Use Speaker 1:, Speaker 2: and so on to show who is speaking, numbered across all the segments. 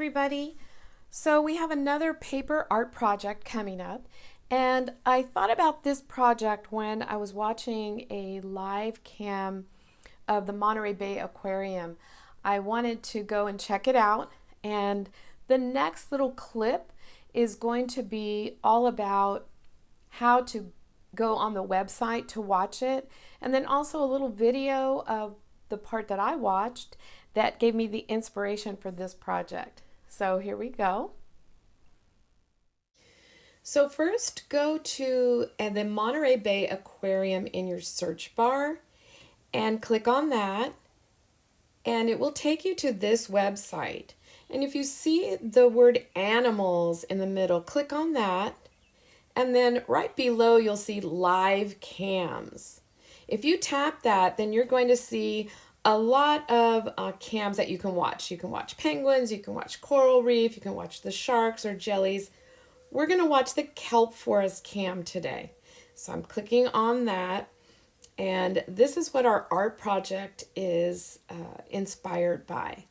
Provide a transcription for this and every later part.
Speaker 1: everybody. So we have another paper art project coming up, and I thought about this project when I was watching a live cam of the Monterey Bay Aquarium. I wanted to go and check it out, and the next little clip is going to be all about how to go on the website to watch it, and then also a little video of the part that I watched that gave me the inspiration for this project. So here we go. So first go to the Monterey Bay Aquarium in your search bar and click on that, and it will take you to this website. And if you see the word animals in the middle, click on that, and then right below you'll see live cams. If you tap that, then you're going to see a lot of cams that you can watch. You can watch penguins, you can watch coral reef, you can watch the sharks or jellies. We're going to watch the kelp forest cam today. So I'm clicking on that, and this is what our art project is inspired by.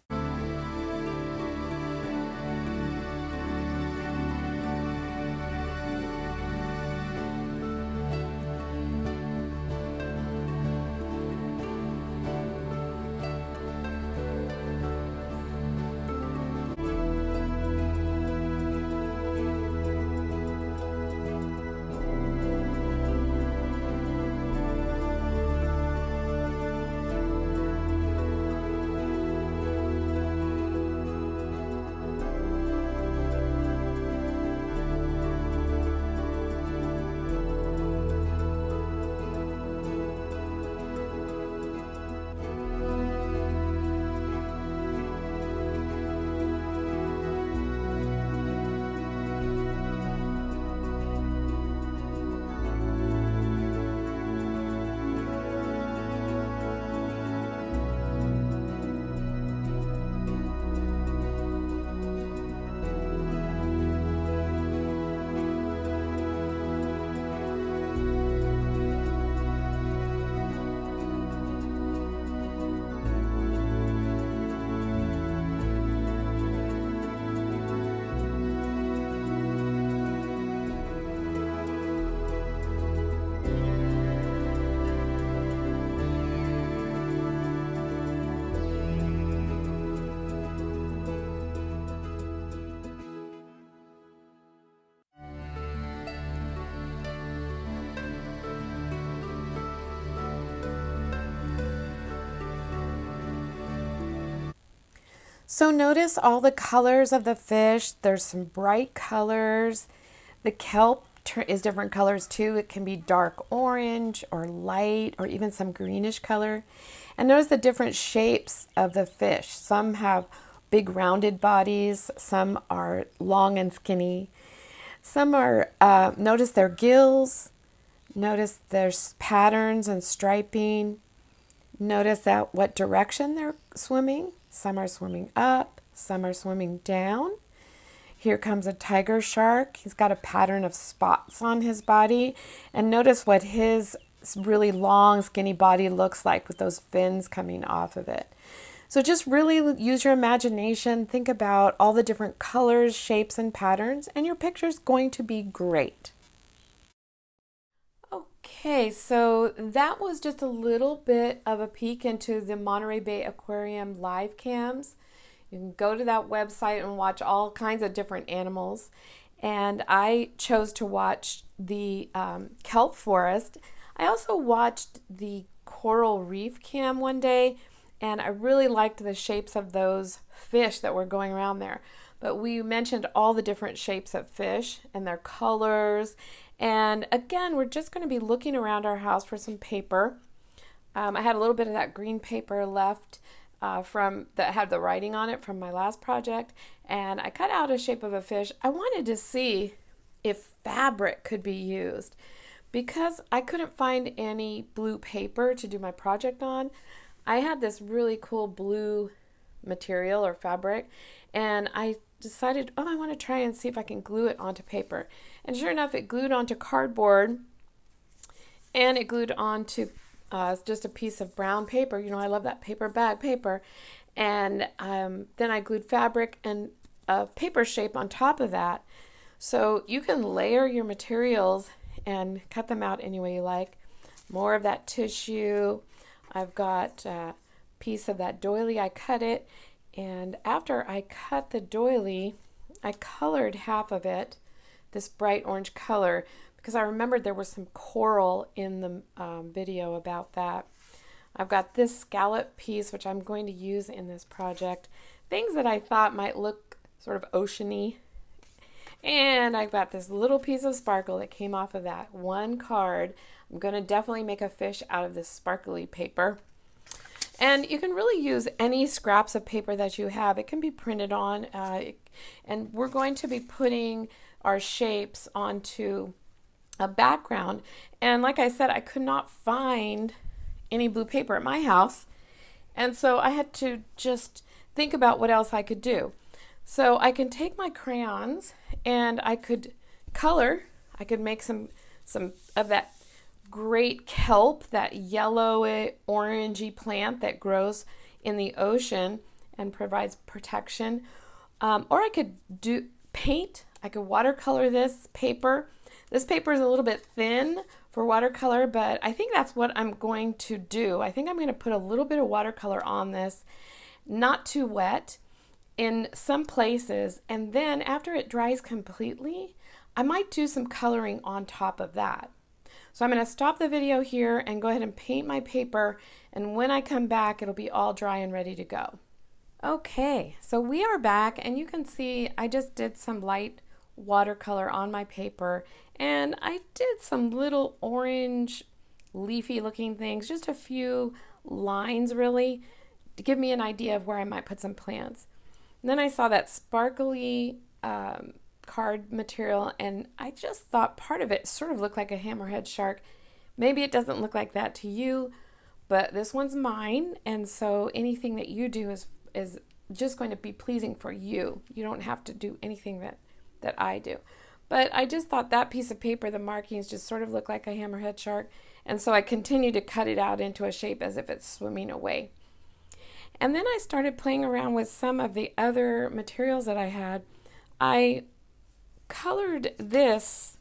Speaker 1: So notice all the colors of the fish. There's some bright colors. The kelp is different colors too. It can be dark orange or light or even some greenish color. And notice the different shapes of the fish. Some have big rounded bodies. Some are long and skinny. Some are, notice their gills. Notice there's patterns and striping. Notice that what direction they're swimming. Some are swimming up, some are swimming down. Here comes a tiger shark. He's got a pattern of spots on his body. And notice what his really long, skinny body looks like with those fins coming off of it. So just really use your imagination. Think about all the different colors, shapes, and patterns, and your picture's going to be great. Okay, so that was just a little bit of a peek into the Monterey Bay Aquarium live cams. You can go to that website and watch all kinds of different animals. And I chose to watch the kelp forest. I also watched the coral reef cam one day, and I really liked the shapes of those fish that were going around there. But we mentioned all the different shapes of fish and their colors. And again, we're just going to be looking around our house for some paper. I had a little bit of that green paper left from that had the writing on it from my last project, and I cut out a shape of a fish. I wanted to see if fabric could be used. Because I couldn't find any blue paper to do my project on, I had this really cool blue material or fabric, and I decided, I want to try and see if I can glue it onto paper. And sure enough, it glued onto cardboard, and it glued onto just a piece of brown paper. I love that paper bag paper. And then I glued fabric and a paper shape on top of that. So you can layer your materials and cut them out any way you like. More of that tissue. I've got a piece of that doily. I cut it, and after I cut the doily, I colored half of it this bright orange color because I remembered there was some coral in the video about that. I've got this scallop piece, which I'm going to use in this project. Things that I thought might look sort of oceany. And I've got this little piece of sparkle that came off of that one card. I'm going to definitely make a fish out of this sparkly paper. And you can really use any scraps of paper that you have. It can be printed on. And we're going to be putting our shapes onto a background. And like I said, I could not find any blue paper at my house. And so I had to just think about what else I could do. So I can take my crayons and I could color. I could make some of that great kelp, that yellow orangey plant that grows in the ocean and provides protection. Or I could do paint. I could watercolor this paper. This paper is a little bit thin for watercolor, but I think that's what I'm going to do. I think I'm going to put a little bit of watercolor on this, not too wet, in some places, and then after it dries completely, I might do some coloring on top of that. So I'm going to stop the video here and go ahead and paint my paper, and when I come back, it'll be all dry and ready to go. Okay, so we are back, and you can see I just did some light watercolor on my paper, and I did some little orange leafy looking things, just a few lines really, to give me an idea of where I might put some plants. And then I saw that sparkly card material, and I just thought part of it sort of looked like a hammerhead shark. Maybe it doesn't look like that to you, but this one's mine, and so anything that you do is just going to be pleasing for you. You don't have to do anything that I do. But I just thought that piece of paper, the markings just sort of look like a hammerhead shark, and so I continued to cut it out into a shape as if it's swimming away. And then I started playing around with some of the other materials that I had. I colored this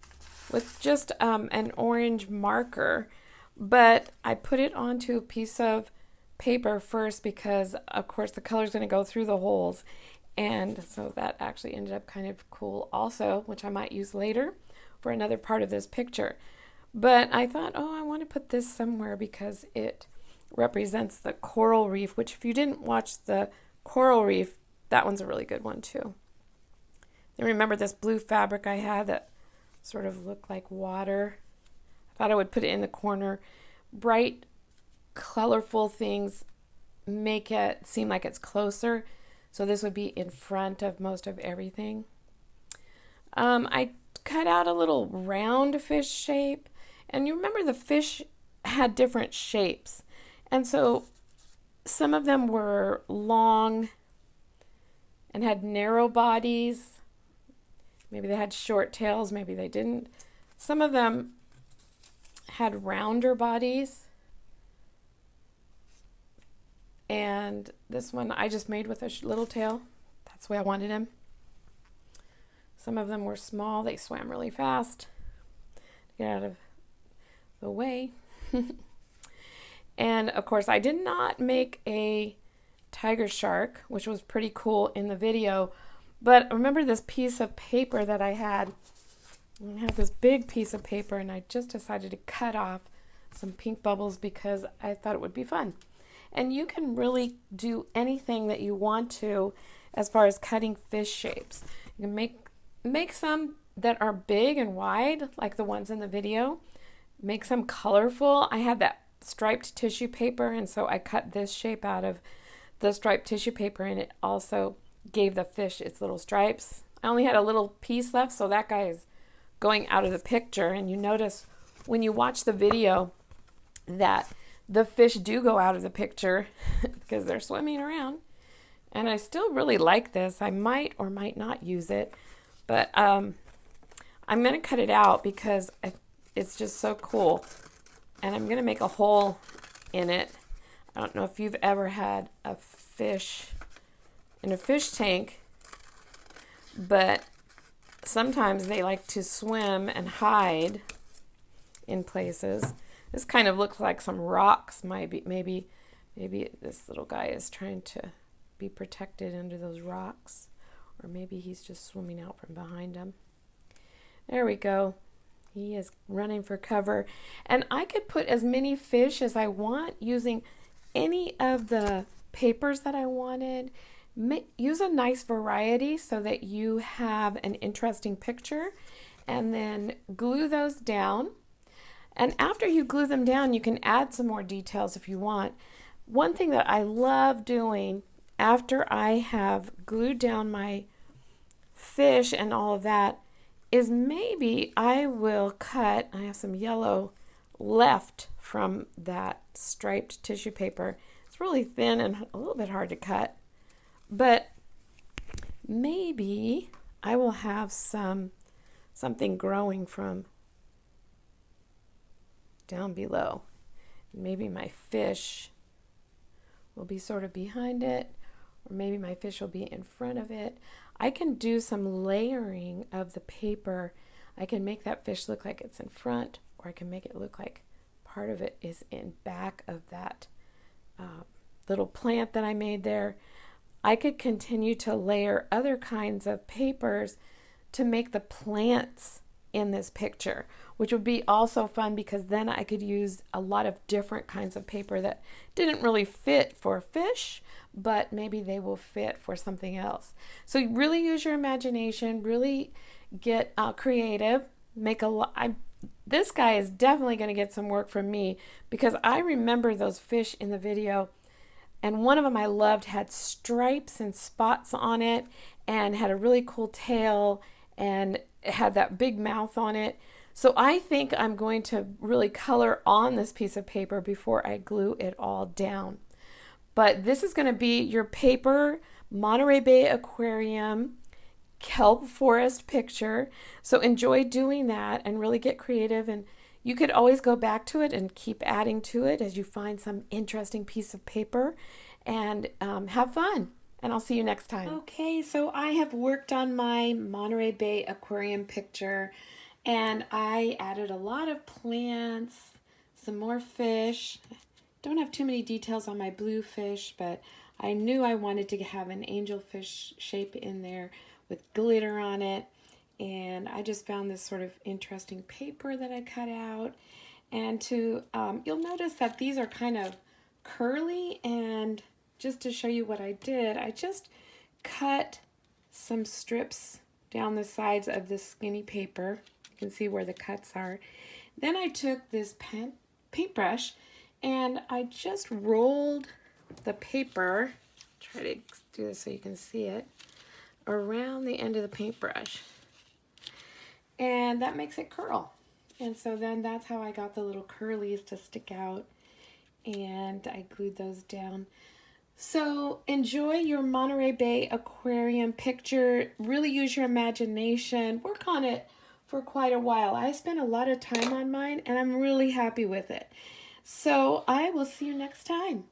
Speaker 1: with just an orange marker, but I put it onto a piece of paper first because, of course, the color is going to go through the holes. And so that actually ended up kind of cool also, which I might use later for another part of this picture. But I thought, oh, I want to put this somewhere because it represents the coral reef, which if you didn't watch the coral reef, that one's a really good one too. Then remember this blue fabric I had that sort of looked like water. I thought I would put it in the corner. Bright, colorful things make it seem like it's closer. So this would be in front of most of everything. I cut out a little round fish shape. And you remember the fish had different shapes. And so some of them were long and had narrow bodies. Maybe they had short tails, maybe they didn't. Some of them had rounder bodies. And this one I just made with a little tail. That's the way I wanted him. Some of them were small. They swam really fast to get out of the way. And of course I did not make a tiger shark, which was pretty cool in the video. But remember this piece of paper that I had? I have this big piece of paper, and I just decided to cut off some pink bubbles because I thought it would be fun. And you can really do anything that you want to as far as cutting fish shapes. You can make some that are big and wide, like the ones in the video. Make some colorful. I had that striped tissue paper, and so I cut this shape out of the striped tissue paper, and it also gave the fish its little stripes. I only had a little piece left, so that guy is going out of the picture. And you notice when you watch the video that the fish do go out of the picture because they're swimming around. And I still really like this. I might or might not use it, but I'm going to cut it out because it's just so cool. And I'm going to make a hole in it. I don't know if you've ever had a fish in a fish tank but sometimes they like to swim and hide in places. This kind of looks like some rocks. Maybe this little guy is trying to be protected under those rocks, or maybe he's just swimming out from behind them. There we go. He is running for cover, and I could put as many fish as I want using any of the papers that I wanted. Use a nice variety so that you have an interesting picture, and then glue those down. And after you glue them down, you can add some more details if you want. One thing that I love doing after I have glued down my fish and all of that is maybe I will cut, I have some yellow left from that striped tissue paper. It's really thin and a little bit hard to cut, but maybe I will have something growing from down below. Maybe my fish will be sort of behind it, or maybe my fish will be in front of it. I can do some layering of the paper. I can make that fish look like it's in front, or I can make it look like part of it is in back of that little plant that I made there. I could continue to layer other kinds of papers to make the plants in this picture, which would be also fun because then I could use a lot of different kinds of paper that didn't really fit for fish, but maybe they will fit for something else. So you really use your imagination, really get creative, make a lot. This guy is definitely going to get some work from me because I remember those fish in the video, and one of them I loved had stripes and spots on it and had a really cool tail and it had that big mouth on it. So I think I'm going to really color on this piece of paper before I glue it all down. But this is going to be your paper Monterey Bay Aquarium kelp forest picture. So enjoy doing that and really get creative, and you could always go back to it and keep adding to it as you find some interesting piece of paper, and have fun. And I'll see you next time. Okay, so I have worked on my Monterey Bay Aquarium picture, and I added a lot of plants, some more fish. Don't have too many details on my blue fish, but I knew I wanted to have an angelfish shape in there with glitter on it. And I just found this sort of interesting paper that I cut out. And you'll notice that these are kind of curly, and just to show you what I did, I just cut some strips down the sides of this skinny paper. You can see where the cuts are. Then I took this paintbrush and I just rolled the paper, try to do this so you can see it, around the end of the paintbrush. And that makes it curl. And so then that's how I got the little curlies to stick out, and I glued those down. So enjoy your Monterey Bay Aquarium picture. Really use your imagination. Work on it for quite a while. I spent a lot of time on mine, and I'm really happy with it. So I will see you next time.